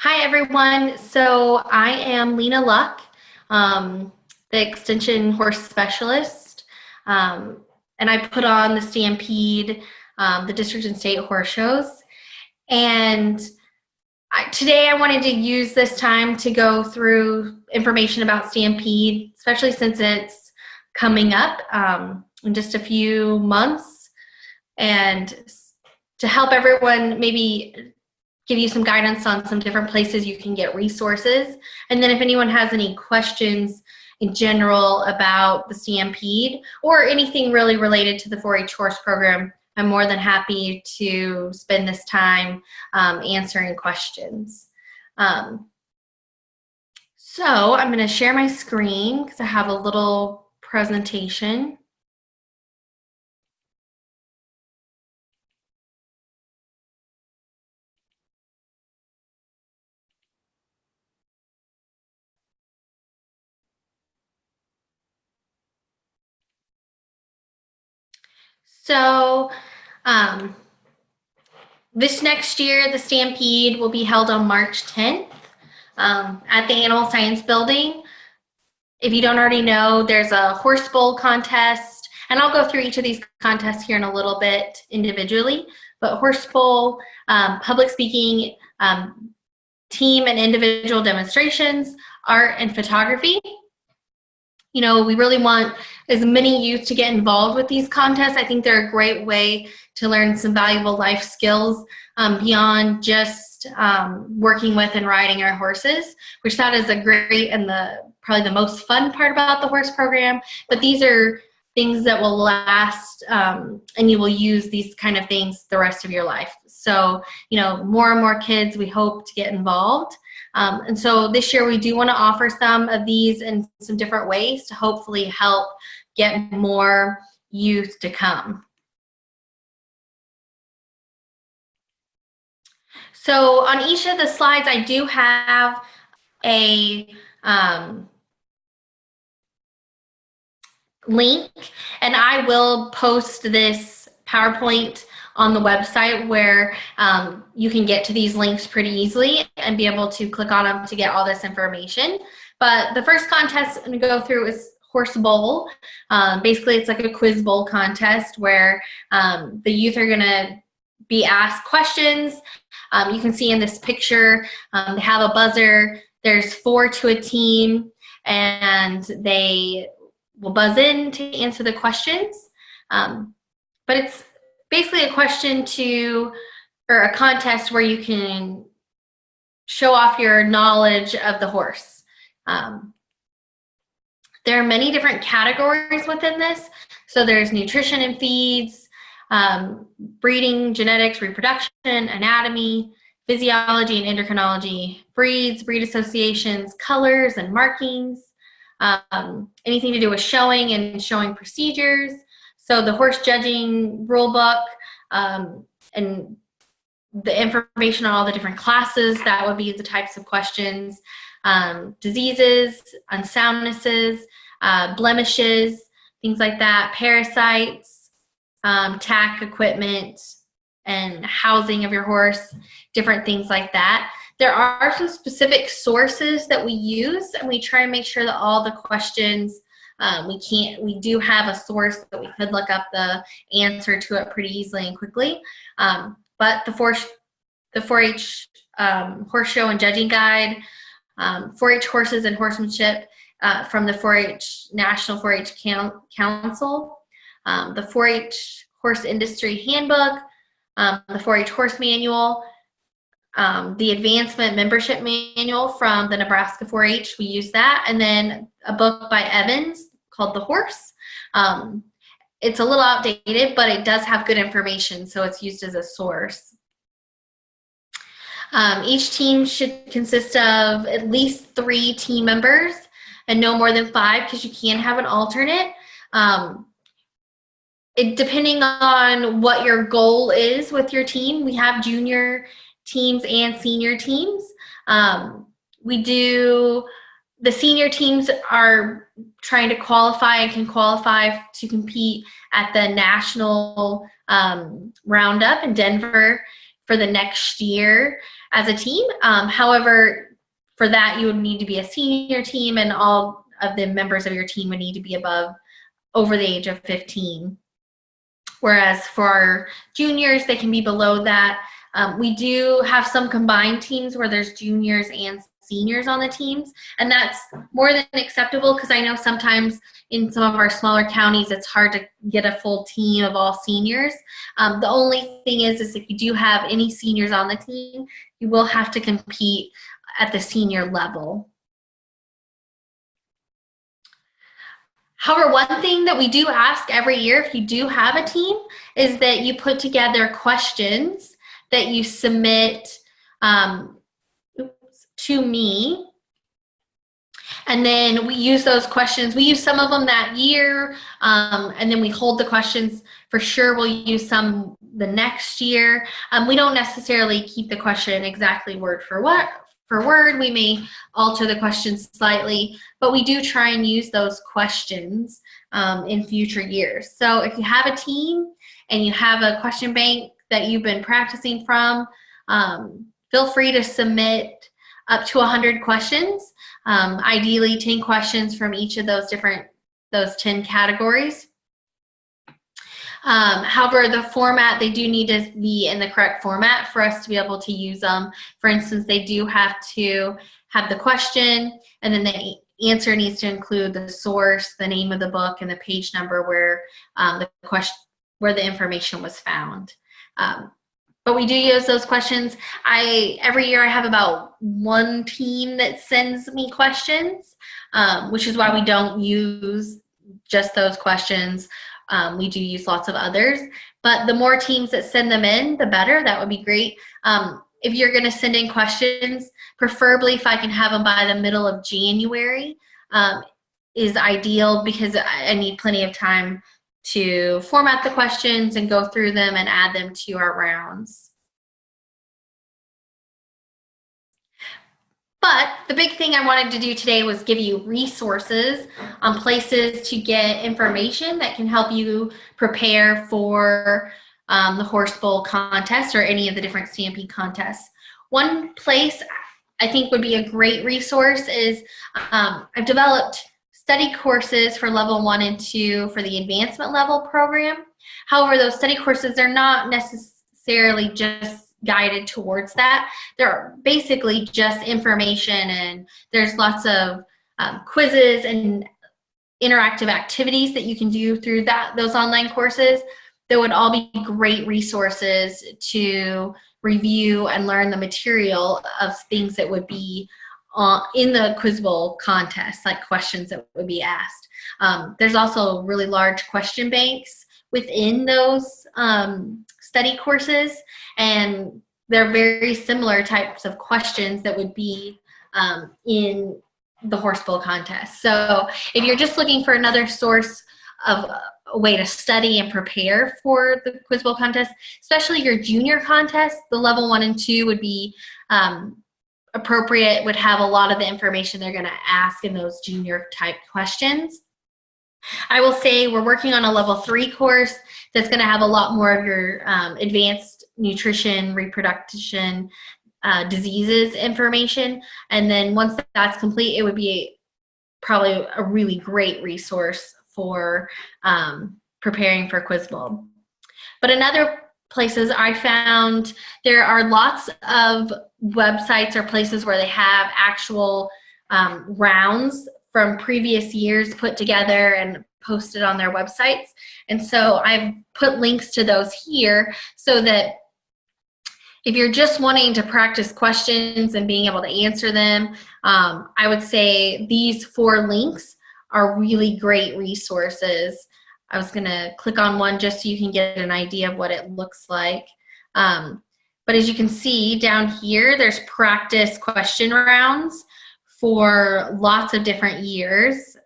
Hi, everyone. So I am Lena Luck, the Extension Horse Specialist, um, and I put on the Stampede, the District and State Horse Shows. And today I wanted to use this time to go through information about Stampede, especially since it's coming up in just a few months, and to help everyone maybe give you some guidance on some different places you can get resources. And then if anyone has any questions in general about the Stampede or anything really related to the 4-H horse program, I'm more than happy to spend this time answering questions. So I'm going to share my screen because I have a little presentation. So this next year, the Stampede will be held on March 10th at the Animal Science Building. If you don't already know, there's a horse bowl contest, and I'll go through each of these contests here in a little bit individually, but horse bowl, public speaking, team and individual demonstrations, art and photography. You know, we really want as many youth to get involved with these contests. I think they're a great way to learn some valuable life skills beyond just working with and riding our horses, which that is a great and probably the most fun part about the horse program. But these are things that will last, and you will use these kind of things the rest of your life. So, you know, more and more kids we hope to get involved. And so this year we do want to offer some of these in some different ways to hopefully help get more youth to come. So on each of the slides, I do have a link, and I will post this PowerPoint on the website where you can get to these links pretty easily and be able to click on them to get all this information. But the first contest I'm going to go through is Horse Bowl. Basically, it's like a quiz bowl contest where the youth are going to be asked questions. You can see in this picture, they have a buzzer. There's 4 to a team, and they will buzz in to answer the questions. But it's basically a a contest where you can show off your knowledge of the horse. There are many different categories within this. So there's nutrition and feeds, breeding, genetics, reproduction, anatomy, physiology and endocrinology, breeds, breed associations, colors and markings, anything to do with showing and showing procedures. So the horse judging rule book, and the information on all the different classes, that would be the types of questions. Diseases, unsoundnesses, blemishes, things like that, parasites, tack equipment, and housing of your horse, different things like that. There are some specific sources that we use, and we try and make sure that all the questions, we do have a source that we could look up the answer to it pretty easily and quickly. But the 4-H Horse Show and Judging Guide, 4-H Horses and Horsemanship from the 4-H National 4-H Council, the 4-H Horse Industry Handbook, the 4-H Horse Manual, the Advancement Membership Manual from the Nebraska 4-H, we use that, and then a book by Evans called The Horse. It's a little outdated, but it does have good information, so it's used as a source. Each team should consist of at least 3 team members and no more than 5, because you can have an alternate. Depending on what your goal is with your team, we have junior teams and senior teams. The senior teams are trying to qualify and can qualify to compete at the national roundup in Denver for the next year as a team. However, for that, you would need to be a senior team, and all of the members of your team would need to be over the age of 15. Whereas for our juniors, they can be below that. We do have some combined teams where there's juniors and seniors on the teams, and that's more than acceptable, because I know sometimes in some of our smaller counties it's hard to get a full team of all seniors. The only thing is if you do have any seniors on the team, you will have to compete at the senior level. However, one thing that we do ask every year, if you do have a team, is that you put together questions that you submit to me. And then we use those questions. We use some of them that year, and then we hold the questions. For sure, we'll use some the next year. We don't necessarily keep the question exactly word for word. We may alter the questions slightly, but we do try and use those questions in future years. So if you have a team and you have a question bank that you've been practicing from, feel free to submit up to 100 questions, ideally 10 questions from each of those 10 categories. However, the format, they do need to be in the correct format for us to be able to use them. For instance, they do have to have the question, and then the answer needs to include the source, the name of the book, and the page number where the information was found. But we do use those questions. Every year I have about one team that sends me questions, which is why we don't use just those questions. We do use lots of others, but the more teams that send them in, the better. That would be great. If you're going to send in questions, preferably if I can have them by the middle of January, is ideal, because I need plenty of time to format the questions and go through them and add them to our rounds. But the big thing I wanted to do today was give you resources on places to get information that can help you prepare for the Horse Bowl contest or any of the different Stampede contests. One place I think would be a great resource is I've developed study courses for level 1 and 2 for the advancement level program. However, those study courses are not necessarily just guided towards that. They're basically just information, and there's lots of quizzes and interactive activities that you can do through those online courses that would all be great resources to review and learn the material of things that would be in the Quiz Bowl contest, like questions that would be asked. There's also really large question banks within those study courses, and they're very similar types of questions that would be in the Horse Bowl contest. So if you're just looking for another source of a way to study and prepare for the Quiz Bowl contest, especially your junior contest, the level 1 and 2 would be appropriate, would have a lot of the information they're going to ask in those junior type questions. I will say we're working on a level 3 course that's going to have a lot more of your advanced nutrition, reproduction, diseases information. And then once that's complete, it would be probably a really great resource for preparing for Quiz Bowl. But in other places I found there are lots of websites or places where they have actual rounds from previous years put together and posted on their websites. And so I've put links to those here so that if you're just wanting to practice questions and being able to answer them, I would say these 4 links are really great resources. I was going to click on one just so you can get an idea of what it looks like. But as you can see down here, there's practice question rounds for lots of different years.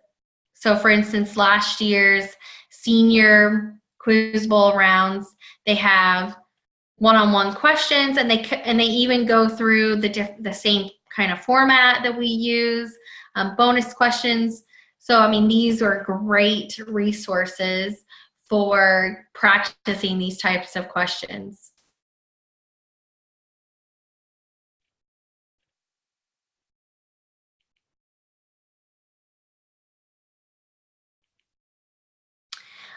So for instance, last year's senior Quiz Bowl rounds, they have one-on-one questions, and they even go through the same kind of format that we use, bonus questions. So I mean, these are great resources for practicing these types of questions.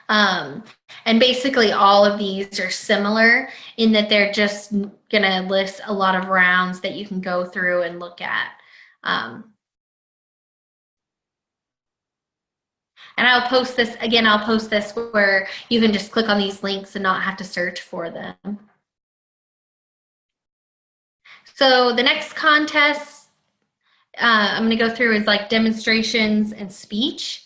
And basically all of these are similar in that they're just gonna list a lot of rounds that you can go through and look at. And I'll post this, again, I'll post this where you can just click on these links and not have to search for them. So the next contest I'm going to go through is like demonstrations and speech.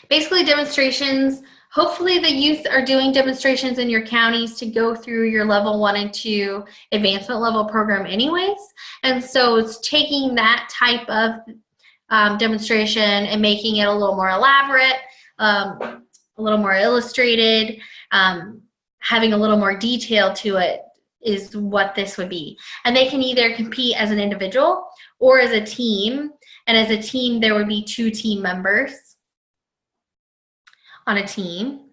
Basically demonstrations, hopefully the youth are doing demonstrations in your counties to go through your level 1 and 2 advancement level program anyways. And so it's taking that type of demonstration and making it a little more elaborate, a little more illustrated, having a little more detail to it is what this would be. And they can either compete as an individual or as a team. And as a team, there would be 2 team members on a team.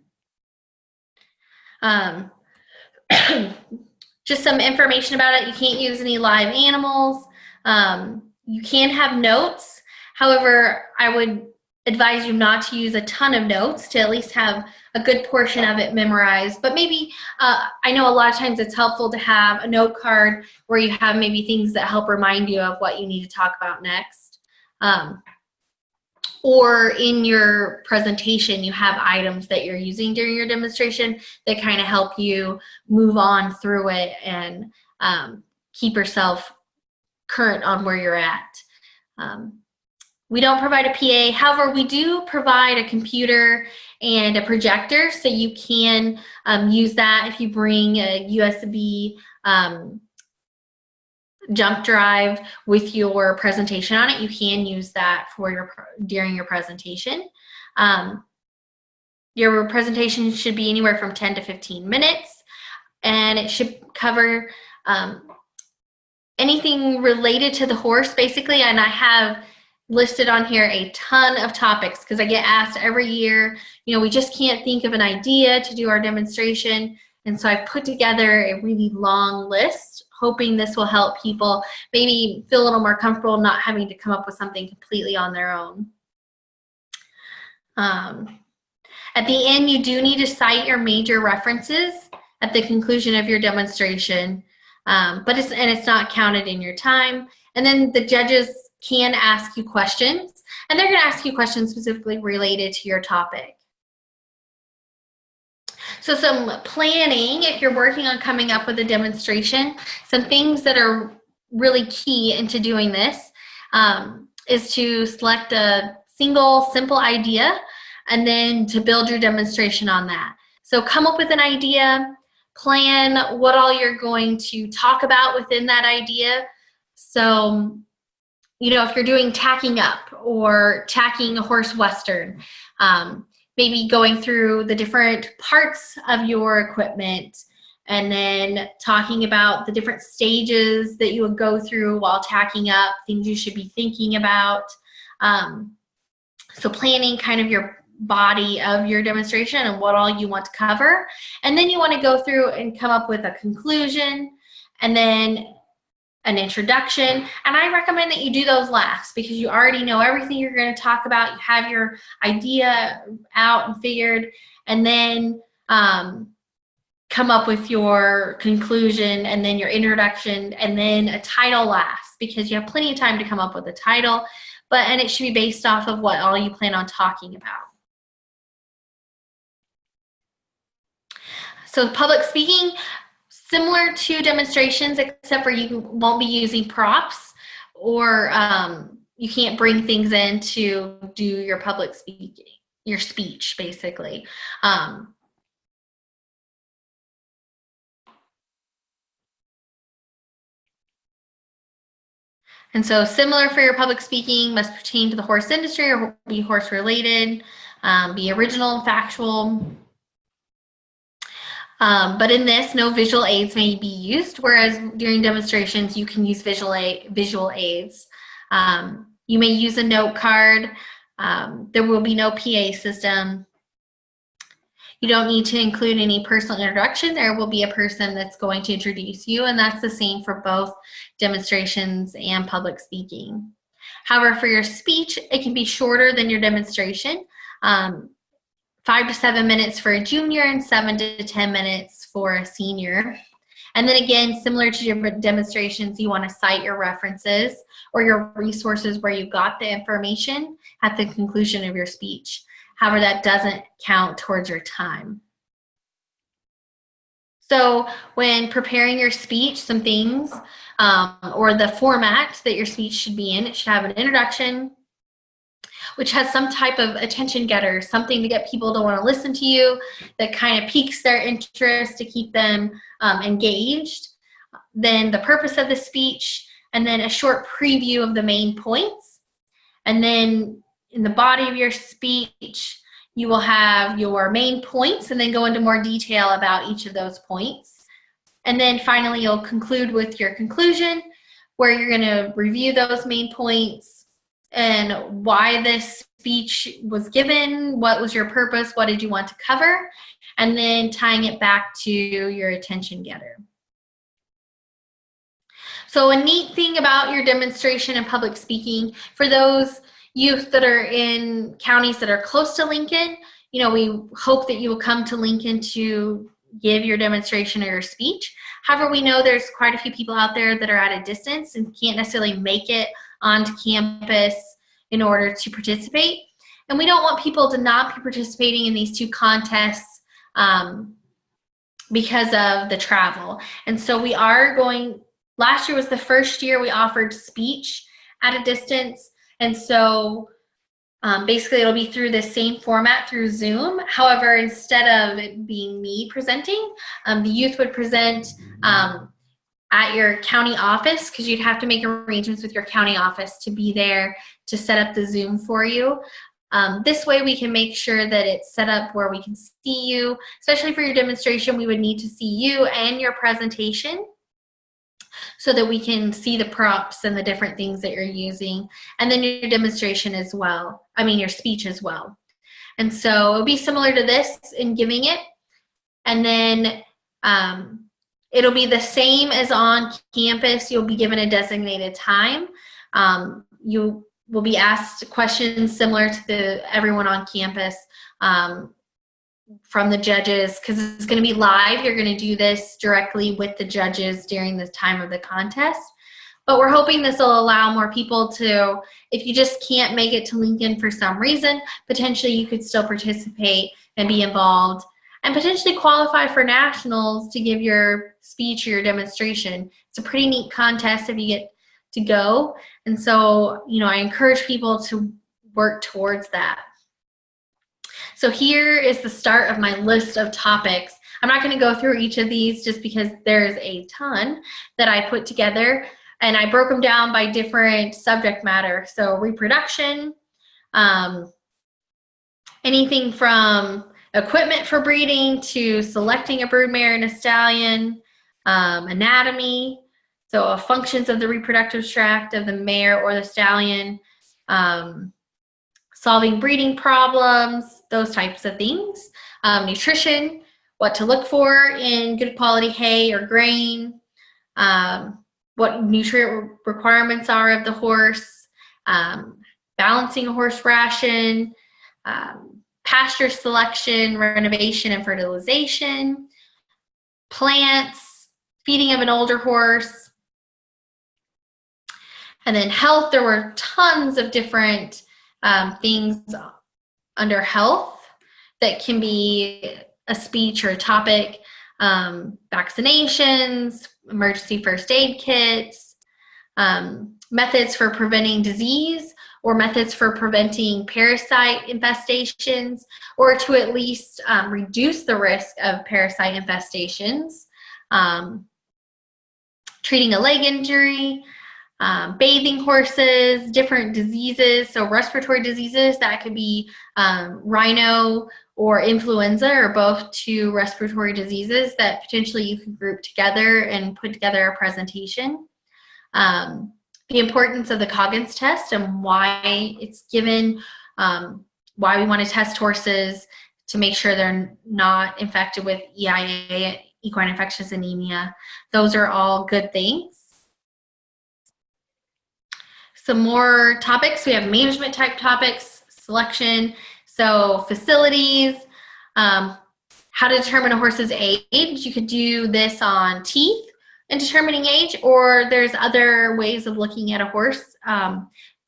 Just some information about it. You can't use any live animals. You can have notes. However, I would advise you not to use a ton of notes, to at least have a good portion of it memorized. But maybe, I know a lot of times it's helpful to have a note card where you have maybe things that help remind you of what you need to talk about next. Or in your presentation, you have items that you're using during your demonstration that kind of help you move on through it and keep yourself current on where you're at. We don't provide a PA. However, we do provide a computer and a projector, so you can use that if you bring a USB jump drive with your presentation on it. You can use that for during your presentation. Your presentation should be anywhere from 10 to 15 minutes, and it should cover anything related to the horse, basically. And I have listed on here a ton of topics because I get asked every year, you know, we just can't think of an idea to do our demonstration. And so I've put together a really long list, hoping this will help people maybe feel a little more comfortable not having to come up with something completely on their own. At the end, you do need to cite your major references at the conclusion of your demonstration, but it's not counted in your time. And then the judges can ask you questions, and they're going to ask you questions specifically related to your topic. So some planning, if you're working on coming up with a demonstration, some things that are really key into doing this is to select a single, simple idea, and then to build your demonstration on that. So come up with an idea, plan what all you're going to talk about within that idea. So, you know, if you're doing tacking up or tacking a horse western, maybe going through the different parts of your equipment and then talking about the different stages that you would go through while tacking up, things you should be thinking about. So planning kind of your body of your demonstration and what all you want to cover. And then you want to go through and come up with a conclusion and then an introduction. And I recommend that you do those last because you already know everything you're going to talk about. You have your idea out and figured, and then come up with your conclusion and then your introduction and then a title last, because you have plenty of time to come up with a title, and it should be based off of what all you plan on talking about. So public speaking, similar to demonstrations, except for you won't be using props, or you can't bring things in to do your public speaking, your speech, basically. And so similar for your public speaking, must pertain to the horse industry or be horse related, be original and factual. But in this, no visual aids may be used, whereas during demonstrations, you can use visual aids. You may use a note card. There will be no PA system. You don't need to include any personal introduction. There will be a person that's going to introduce you, and that's the same for both demonstrations and public speaking. However, for your speech, it can be shorter than your demonstration. 5 to 7 minutes for a junior, and 7 to 10 minutes for a senior. And then again, similar to your demonstrations, you want to cite your references or your resources where you got the information at the conclusion of your speech. However, that doesn't count towards your time. So when preparing your speech, some things, or the format that your speech should be in, it should have an introduction, which has some type of attention getter, something to get people to want to listen to you, that kind of piques their interest to keep them engaged. Then the purpose of the speech, and then a short preview of the main points. And then in the body of your speech, you will have your main points and then go into more detail about each of those points. And then finally, you'll conclude with your conclusion, where you're going to review those main points and why this speech was given, what was your purpose, what did you want to cover, and then tying it back to your attention getter. So a neat thing about your demonstration and public speaking, for those youth that are in counties that are close to Lincoln, we hope that you will come to Lincoln to give your demonstration or your speech. However, we know there's quite a few people out there that are at a distance and can't necessarily make it onto campus in order to participate. And we don't want people to not be participating in these two contests because of the travel. And so we are going, last year was the first year we offered speech at a distance. And so basically it'll be through the same format through Zoom. However, instead of it being me presenting, the youth would present at your county office, because you'd have to make arrangements with your county office to be there to set up the Zoom for you. This way we can make sure that it's set up where we can see you. Especially for your demonstration, we would need to see you and your presentation, so that we can see the props and the different things that you're using, and then your demonstration as well, your speech as well. And so it'll be similar to this in giving it, and then it'll be the same as on campus. You'll be given a designated time. You will be asked questions similar to everyone on campus from the judges, because it's going to be live. You're going to do this directly with the judges during the time of the contest. But we're hoping this will allow more people to, if you just can't make it to Lincoln for some reason, potentially you could still participate and be involved and potentially qualify for nationals to give your speech or your demonstration. It's a pretty neat contest if you get to go. And so, I encourage people to work towards that. So here is the start of my list of topics. I'm not going to go through each of these just because there's a ton that I put together, and I broke them down by different subject matter. So reproduction, anything from equipment for breeding to selecting a broodmare and a stallion, anatomy, so functions of the reproductive tract of the mare or the stallion, solving breeding problems, those types of things. Nutrition, what to look for in good quality hay or grain, what nutrient requirements are of the horse, balancing a horse ration, pasture selection, renovation and fertilization, plants, feeding of an older horse, and then health. There were tons of different things under health that can be a speech or a topic. Vaccinations, emergency first aid kits, methods for preventing disease, or methods for preventing parasite infestations, or to at least reduce the risk of parasite infestations, treating a leg injury, bathing horses, different diseases, so respiratory diseases that could be rhino or influenza, or both two respiratory diseases that potentially you could group together and put together a presentation. The importance of the Coggins test and why it's given, why we want to test horses to make sure they're not infected with EIA, equine infectious anemia. Those are all good things. Some more topics. We have management type topics, selection, so facilities, How to determine a horse's age. You could do this on teeth and determining age, or there's other ways of looking at a horse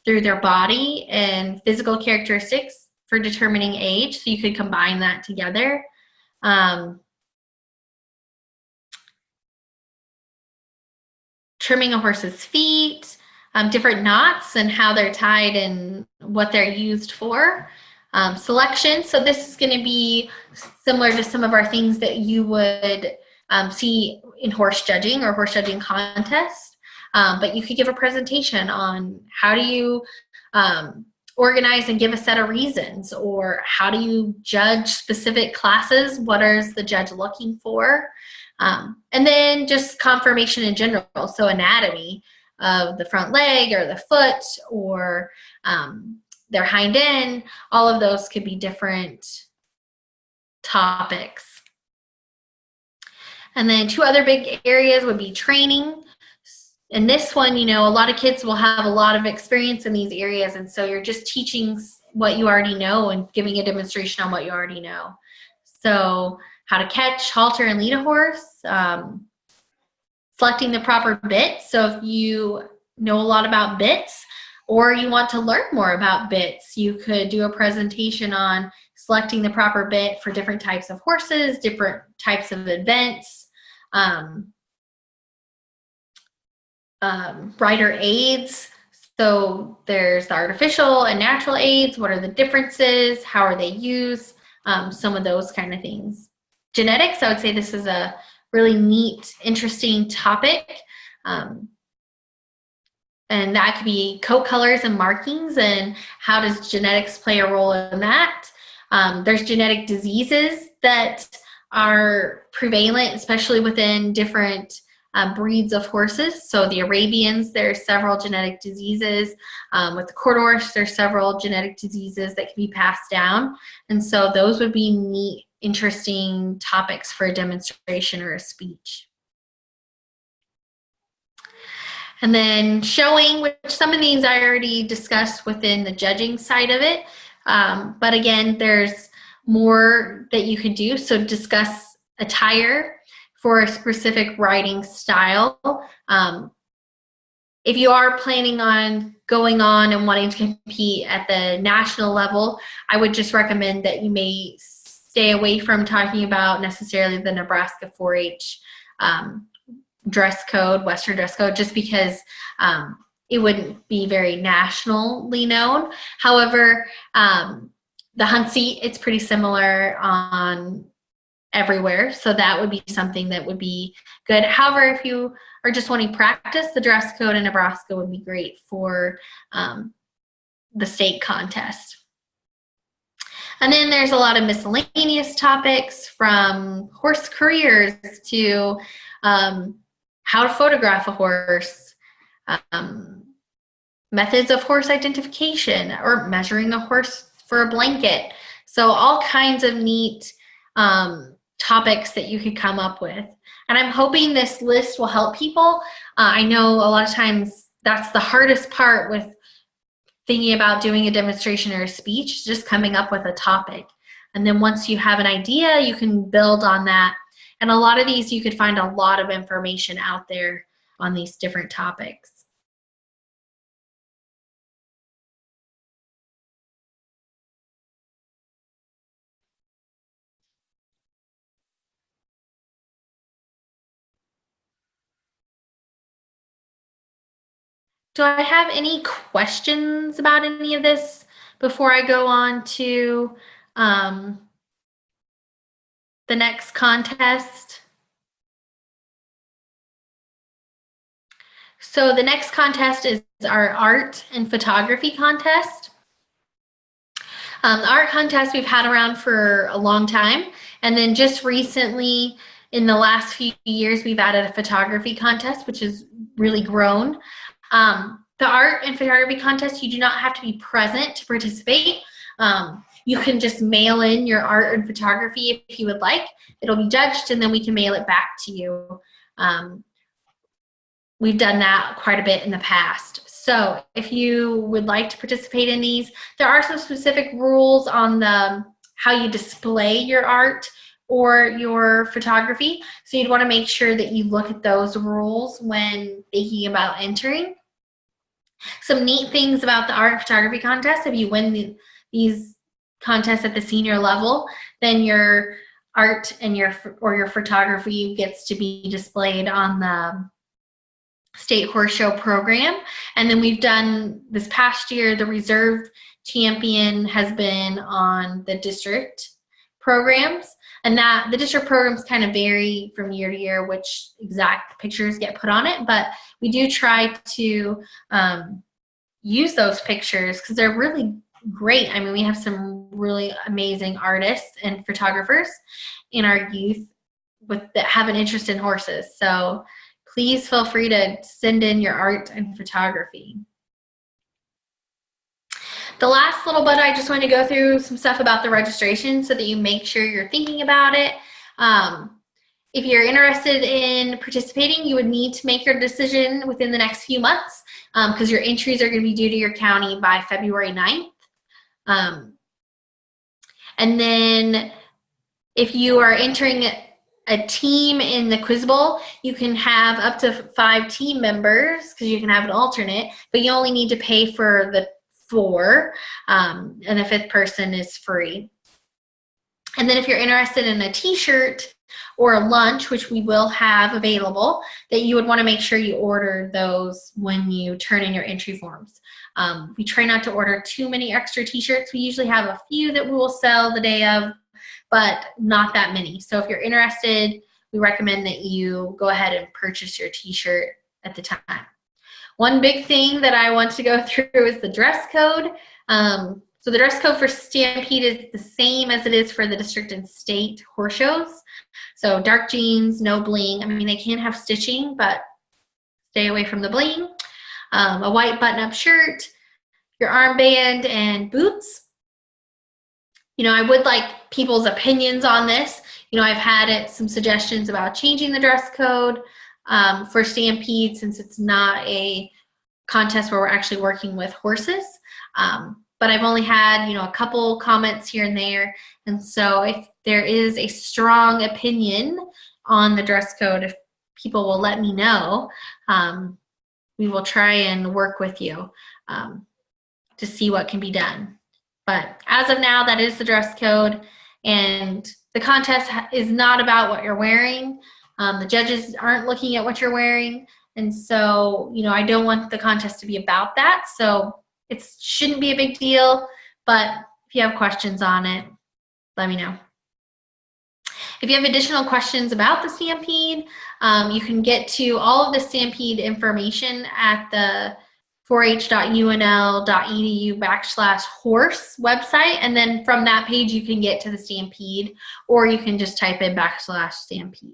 through their body and physical characteristics for determining age. So you could combine that together. Trimming a horse's feet, different knots and how they're tied and what they're used for. Selection, so this is going to be similar to some of our things that you would see in horse judging or horse judging contests, but you could give a presentation on how do you organize and give a set of reasons, or how do you judge specific classes, what is the judge looking for, and then just conformation in general, so anatomy of the front leg or the foot or their hind end. All of those could be different topics. And then two other big areas would be training. And this one, you know, a lot of kids will have a lot of experience in these areas, and so you're just teaching what you already know and giving a demonstration on what you already know. So how to catch, halter, and lead a horse, selecting the proper bit. So if you know a lot about bits, or you want to learn more about bits, you could do a presentation on selecting the proper bit for different types of horses, different types of events, rider aids. So there's the artificial and natural aids. What are the differences? How are they used? Some of those kind of things. Genetics, I would say this is a really neat, interesting topic. And that could be coat colors and markings, and how does genetics play a role in that? There's genetic diseases that are prevalent, especially within different breeds of horses. So the Arabians, there's several genetic diseases. With the quarter horse, there's several genetic diseases that can be passed down. And so those would be neat, interesting topics for a demonstration or a speech. And then showing, which some of these I already discussed within the judging side of it. But again, there's more that you could do. So discuss attire for a specific riding style. If you are planning on going on and wanting to compete at the national level, I would just recommend that you may stay away from talking about necessarily the Nebraska 4-H dress code, Western dress code, just because it wouldn't be very nationally known. However, the hunt seat, it's pretty similar on everywhere, so that would be something that would be good. However, if you are just wanting practice, the dress code in Nebraska would be great for the state contest. And then there's a lot of miscellaneous topics, from horse careers to how to photograph a horse, methods of horse identification, or measuring a horse for a blanket. So all kinds of neat topics that you could come up with. And I'm hoping this list will help people. I know a lot of times that's the hardest part with thinking about doing a demonstration or a speech, just coming up with a topic. And then once you have an idea, you can build on that. And a lot of these, you could find a lot of information out there on these different topics. Do I have any questions about any of this before I go on to the next contest? So the next contest is our art and photography contest. The art contest we've had around for a long time, and then just recently in the last few years we've added a photography contest, which has really grown. The art and photography contest, you do not have to be present to participate. You can just mail in your art and photography if you would like. It'll be judged, and then we can mail it back to you. We've done that quite a bit in the past. So if you would like to participate in these, there are some specific rules on the how you display your art or your photography. So you'd want to make sure that you look at those rules when thinking about entering. Some neat things about the art and photography contest: if you win these contests at the senior level, then your art and your photography gets to be displayed on the state horse show program. And then we've done this past year, the reserve champion has been on the district programs, and that the district programs kind of vary from year to year which exact pictures get put on it, but we do try to use those pictures because they're really great. I mean, we have some really amazing artists and photographers in our youth that have an interest in horses. So please feel free to send in your art and photography. The last little bit, I just want to go through some stuff about the registration so that you make sure you're thinking about it. If you're interested in participating, you would need to make your decision within the next few months because your entries are going to be due to your county by February 9th. And then if you are entering a team in the Quiz Bowl, you can have up to 5 team members because you can have an alternate, but you only need to pay for the 4, and the 5th person is free. And then if you're interested in a t-shirt or a lunch, which we will have available, that you would want to make sure you order those when you turn in your entry forms. We try not to order too many extra t-shirts. We usually have a few that we will sell the day of, but not that many. So if you're interested, we recommend that you go ahead and purchase your t-shirt at the time. One big thing that I want to go through is the dress code. So the dress code for Stampede is the same as it is for the district and state horse shows. So dark jeans, no bling. I mean, they can have stitching, but stay away from the bling. A white button-up shirt, your armband, and boots. You know, I would like people's opinions on this. You know, I've had some suggestions about changing the dress code for Stampede since it's not a contest where we're actually working with horses. But I've only had, you know, a couple comments here and there. And so if there is a strong opinion on the dress code, if people will let me know, we will try and work with you to see what can be done. But as of now, that is the dress code. And the contest is not about what you're wearing. The judges aren't looking at what you're wearing. And so, you know, I don't want the contest to be about that. So it shouldn't be a big deal. But if you have questions on it, let me know. If you have additional questions about the Stampede, you can get to all of the Stampede information at the 4h.unl.edu/horse website. And then from that page, you can get to the Stampede, or you can just type in /Stampede.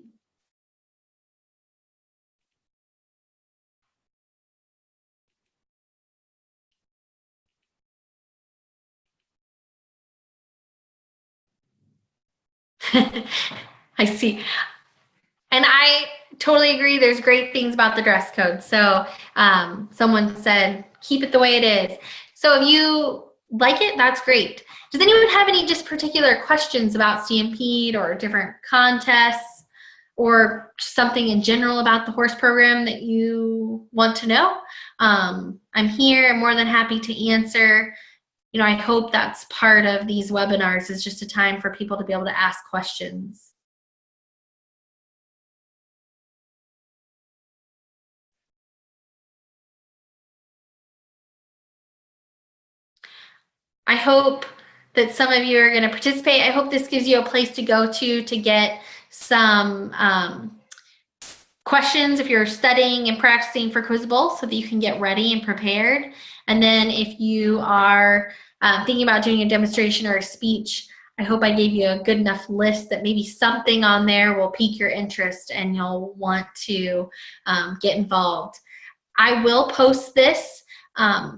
I see. And I totally agree. There's great things about the dress code. So someone said, keep it the way it is. So if you like it, that's great. Does anyone have any just particular questions about Stampede or different contests or something in general about the horse program that you want to know? I'm here. I'm more than happy to answer. You know, I hope that's part of these webinars, is just a time for people to be able to ask questions. I hope that some of you are going to participate. I hope this gives you a place to go to get some questions if you're studying and practicing for Quiz Bowl so that you can get ready and prepared. And then if you are thinking about doing a demonstration or a speech, I hope I gave you a good enough list that maybe something on there will pique your interest and you'll want to get involved. I will post this back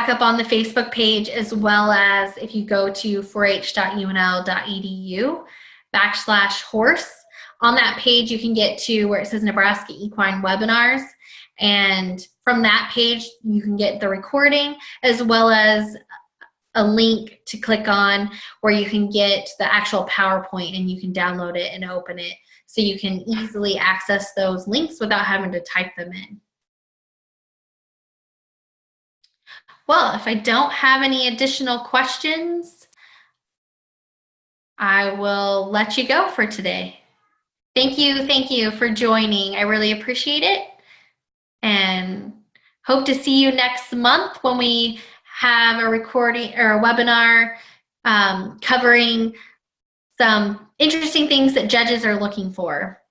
up on the Facebook page, as well as if you go to 4h.unl.edu/horse. On that page, you can get to where it says Nebraska Equine Webinars. And from that page, you can get the recording as well as a link to click on where you can get the actual PowerPoint and you can download it and open it, so you can easily access those links without having to type them in. Well, if I don't have any additional questions, I will let you go for today. Thank you for joining. I really appreciate it, and hope to see you next month when we have a recording or a webinar covering some interesting things that judges are looking for.